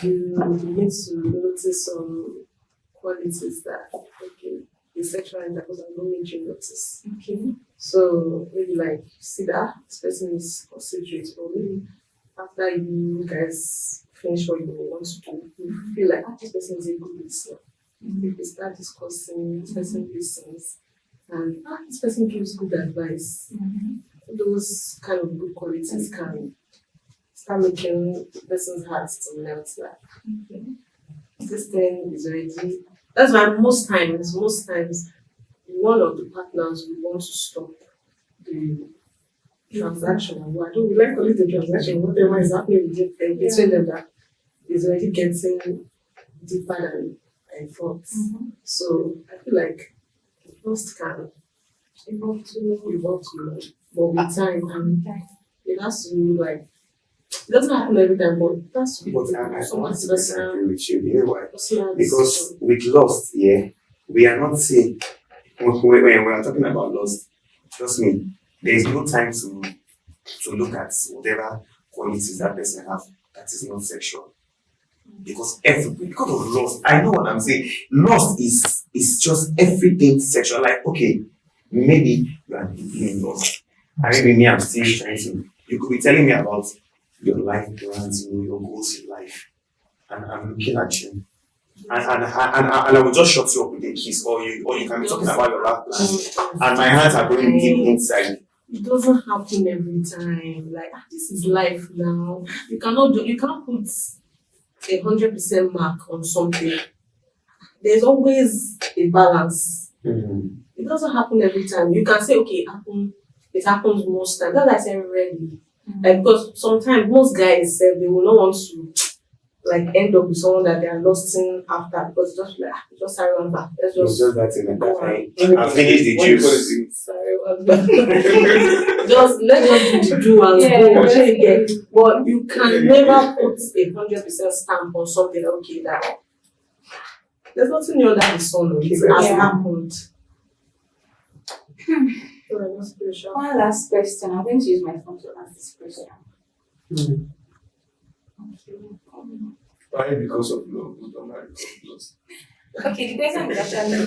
you begin to notice some qualities that okay, the sexual intercourse are not made you notice. Okay. So maybe like see that this person is considerate, or maybe after you guys finish what you want to do, you feel like this person is a good listener. If you start discussing, this person listens, and this person gives good advice. Those kind of good qualities can start making the person's heart to melt. Like this thing is already. That's why most times, one of the partners will want to stop the transaction. Or I don't like call it a transaction. Whatever is happening between them, that is already getting deeper than I thought. So I feel like first can evolve to love, but with time, and it has to be like it doesn't happen every time, but it has to be But I someone's want to personal disagree with you. You know why? personal Because decision. with lost, yeah, we are not saying when we are talking about lost. Trust me, there is no time to look at whatever qualities that person have that is not sexual. Because of lost, I know what I'm saying. Lost is just everything sexual. Like, okay, maybe you are deeply in lost. And maybe me, I'm still trying to. You could be telling me about your life plans, your goals in life. And I'm looking at you. And I will just shut you up with a kiss, or you can be talking about your life plans. And my hands are going deep inside. It doesn't happen every time. Like this is life now. You can't put 100% mark on something. There's always a balance. It doesn't happen every time. You can say, okay, it happens most times. That's why I say rarely. Like, because sometimes most guys they will not want to like end up with someone that they are lost in after, because it's just like just carry on back. Let's It's just just that in go that on. time. I finished the juice. Sorry, let's just do and Yeah, go. yeah. Shey you get? But you can never put 100% stamp on something. Okay, that there's nothing new under the sun. It has Yeah. happened. So, that's pretty sure. One last question. I'm going to use my phone to ask this question. Married because of love, not married because of lust. Okay, the question is actually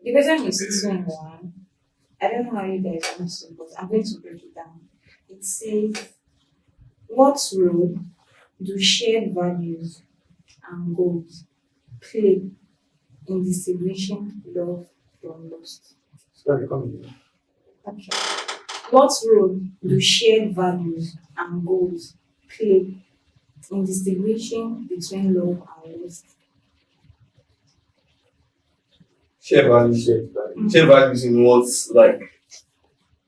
the question is 2 in 1. I don't know how you guys answer, but I'm going to break it down. It says, what role do shared values and goals play in distinguishing love from lust? Sorry, come again. Okay. What role do shared values and goals play in distinguishing between love and lust? Share values. Share values in what's like.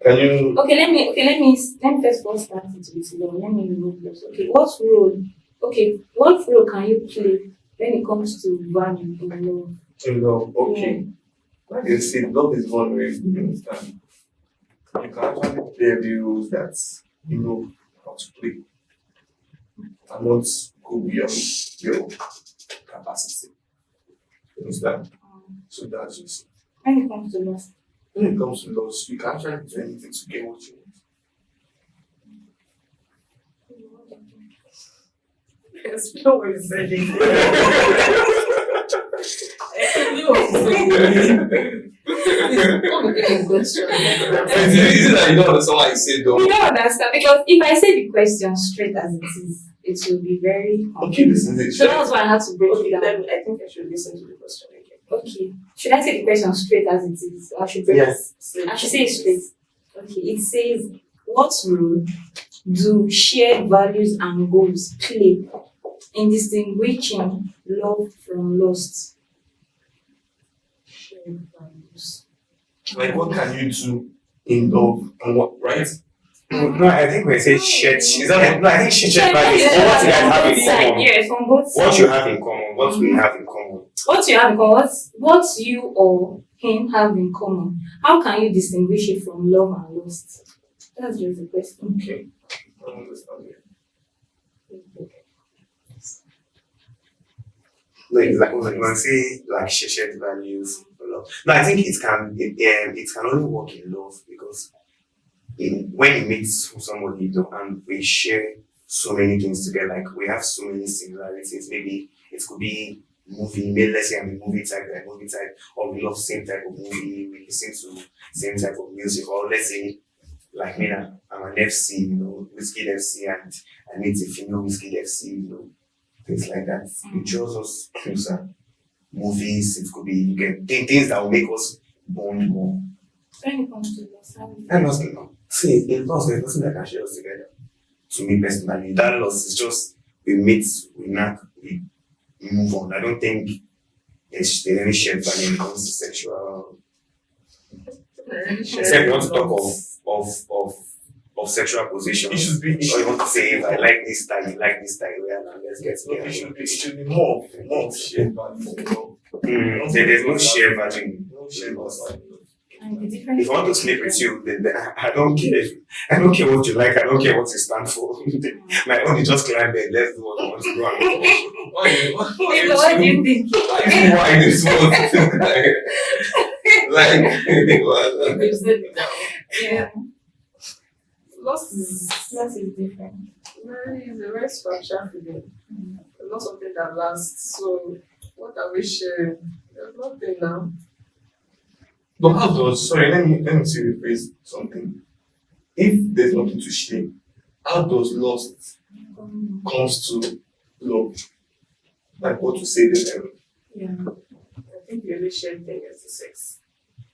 Can you? Okay, let me first start it with love. Let me remove love. What role can you play when it comes to value in love? In love, okay. Like you see, love is vulnerable. You understand? You can actually play the rules that you know how to play, and not go beyond your capacity. You understand? So that's just When it comes to lust. when it comes to loss, you can actually do anything to get what you want. Explain what you said. Explain what you said. Come again, question. Is it that you don't understand what I said though? You don't understand, because if I say the question straight as it is, it will be very Okay, this is it. So that's why I had to break Okay, it down. then I think I should listen to the question again. Okay. Should I say the question straight as it is? Or I should break Yes. it? I should say it straight. Okay. It says, what role do shared values and goals play in distinguishing love from lust? Shared values. Like, what can you do in love and what, right? No, I think we say shared. Is that no? I think shared values. What you guys have in common. Yes, on both sides. What you have in common. What we have in common. What you have in common, what you or him have in common. How can you distinguish it from love and lust? That's just the question. Okay. I understand it. No, it's like when say like shared values. No, I think it can only work in love because when you meet somebody and we share so many things together, like we have so many similarities. Maybe it could be movie, maybe let's say I'm a movie type, or we love same type of movie, we listen to same type of music, or let's say like me, I'm an FC, Whiskey FC, and I meet a female Whiskey FC, things like that. It draws us closer. Movies, it could be you get things that will make us bond more. When it comes to lust, how do you- And loss, see, in loss, there's nothing that can share us together. To me personally, that loss is just we meet, we knock, we move on. I don't think there's any shared value when it comes to sexual. Except you want to talk of sexual position. It should be. Or you want to say, if I like this style, you like this style, well, now let's get No, together. it should be more of shared values in love. There's no shared value. No shared values. And the difference. If I want to sleep with you, then I don't care. I don't care what you like. I don't care what you stand for. My own is just climb bed. Let's do what we want to do. Wait, what do you think? Why this one? Like, You said it now. Yeah, Loss is lust is different. it's a very structured feeling. It's not something that lasts. So what are we sharing? There's nothing now. but how does, sorry, let me see rephrase something. If there's nothing to share, how does lust comes to love? Like what to say then? Yeah. I think the only shared thing is the sex.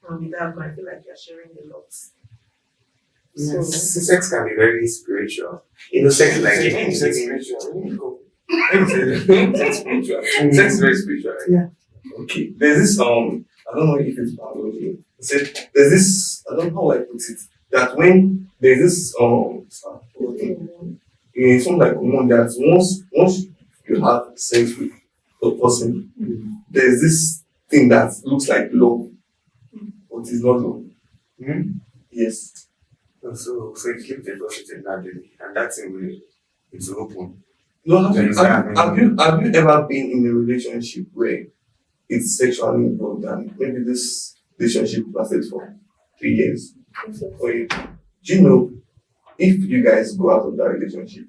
And with that, I feel like you're sharing a lot. So Sex can be very spiritual. Sex like Sex spiritual. Sex spiritual. Sex is very spiritual. Right? Yeah. Okay. There's this I don't know if it's biology. He said there's this, I don't know how I put it, that when there's this something like hormone that once you have sex with a person, there's this thing that looks like love, but it's not love. Yes. So if you keep the prostitute naturally, and that thing will it's open. No, have There you, is have, that, have you ever been in a relationship where it's sexually involved and maybe this relationship lasted for 3 years? Or do you know if you guys go out of that relationship,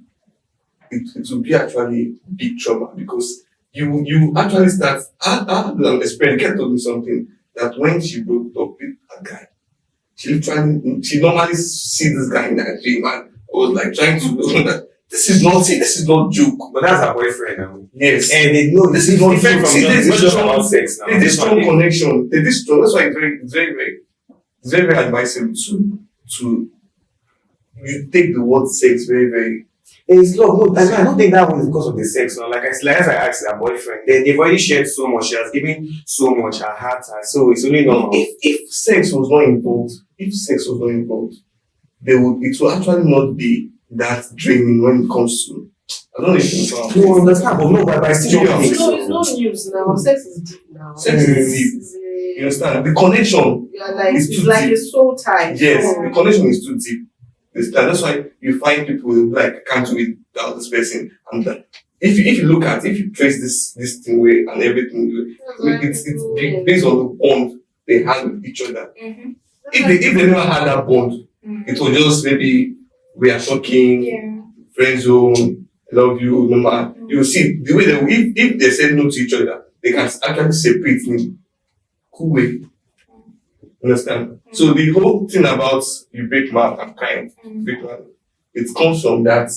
it will be actually big trouble because you actually start. I had an experience. Get told me something that when she broke up with a guy, she normally see this guy in that dream and was like trying to know that this is not joke. But that's her boyfriend now. Yes. And they know This this is is not different from see, just, it's just about sex now. There's this This strong one, connection. There's this strong. That's why it's very advisable to you take the word sex very, very. it's love. No, I don't think that one is because of the sex. No, like as I asked her boyfriend, they've already shared so much. She has given so much, her heart, so it's only normal. If sex was not involved, it will actually not be that draining when it comes to. I don't know if you know. You understand, but no, but I still don't think It's so. not news now. Sex is deep now. Sex is deep. You understand? The connection, Yeah, like It's it's too like deep. a soul tie. yes, So, the connection is too deep. That's why you find people who like can't do it without this person. And if you trace this thing way and everything, it's based on the bond they had with each other. If they never had that bond, it was just maybe we are shocking, Yeah. friend zone, love you, no matter. You see the way if they said no to each other, they can actually separate in cool way. Understand? So the whole thing about you break man and kind, break man, it comes from that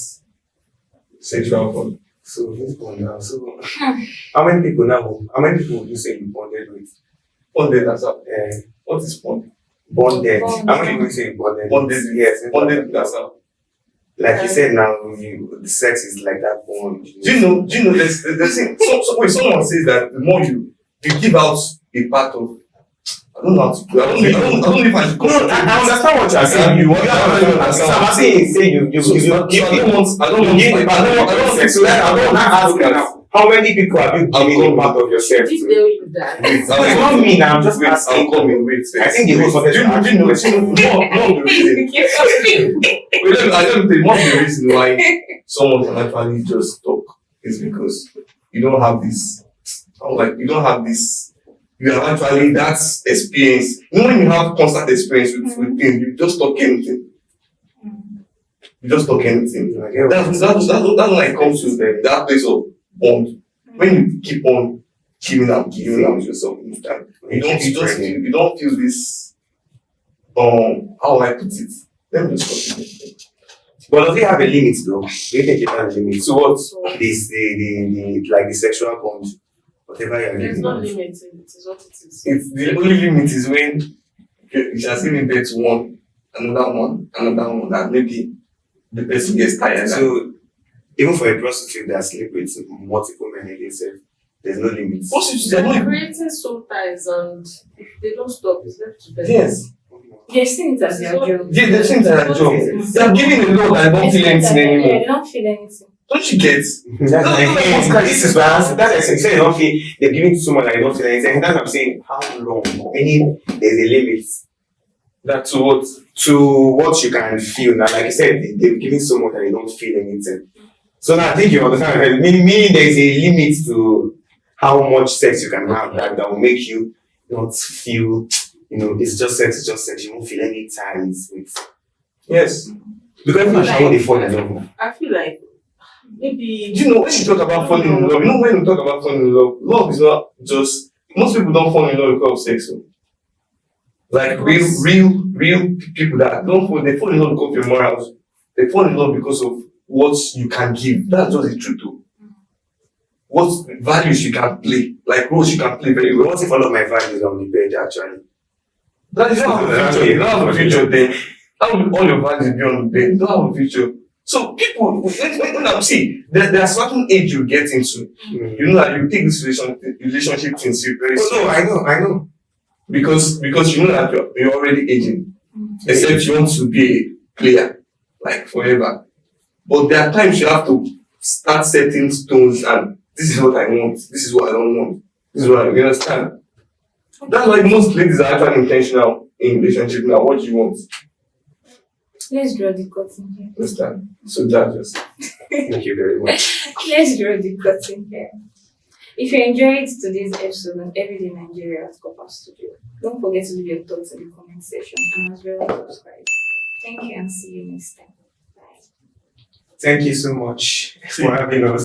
sexual bond. So who's born now? So how many people would you say you bonded with? Bonded as well. Uh, What is bond? bonded. Bond. How many people you say you bonded? with? Bonded. Yes. Bonded as well. Like you said now, the sex is like that bond. Do you know there's thing when someone says that the more you give out a part of I don't know how to do it. I don't know if I should No, I understand what you're saying. You I'm saying you I don't want sex. So I don't ask you now. How many people have you given a part of yourself did to? tell you that? Wait, It's not me now. I'm just I'll asking. come in. Wait. I think the host wanted to ask you a question. One of the reason. I don't think one of the reason why someone can actually just talk is because you don't have this. You have actually that experience. You know when you have constant experience with things, you just talk anything. You just talk anything. That's when it comes to that place of bond. When you keep on giving out with yourself, you don't feel this. How will I put it? Let me just continue. But does it have a limit though? Do you think it has a limit? So what? This the sexual bond, whatever you're There's giving. no limit. It is what it is. It's the only limit is when you has given birth to one, another one, that maybe the person gets tired. So even for a prostitute that sleep with multiple men in itself, there's no limit. Prostitutes, They're they're not creating soul ties, and if they don't stop, it's left to them. yes. They're seeing it as their job. Yeah, they're saying that job. They are giving a lot and don't feel anything Yeah, anymore. they don't feel anything. Don't you get? This is why I'm saying that's you say you don't feel they're giving so much and you don't feel anything. That's what I'm saying. How long? Meaning there's a limit That's what. to what you can feel. Now, like you said, they're giving so much and you don't feel anything. So now I think you understand. Meaning there's a limit to how much sex you can have that will make you not feel, it's just sex, you won't feel any ties with. Yes. Because it's not how they fall in love. I feel like maybe Do you know when you talk about falling in love? When you talk about falling in love is not just. Most people don't fall in love because of sex. So. Like real people that don't fall, they fall in love because of your morals. They fall in love because of what you can give. That's just the truth, too. What values you can play, like roles you can play very well. What if all of my values are on the bed actually? That is not the future. You don't have a future then. How will all your values be on the bed? You don't have a future. So people, when I see, there are certain age you get into. You know that you take this relationship thing very Oh no, I know. because you know that you're already aging, except you want to be a player like forever. But there are times you have to start setting stones and this is what I want, this is what I don't want, this is what you understand. That's why most ladies are actually intentional in relationship now. What do you want? Let's draw the curtain here. Understand? So that's just Thank you very much. Let's draw the curtain here. If you enjoyed today's episode of Everyday Nigeria at Copper Studio, don't forget to leave your thoughts in the comment section and as well as subscribe. Thank you and see you next time. Bye. Thank you so much for having us.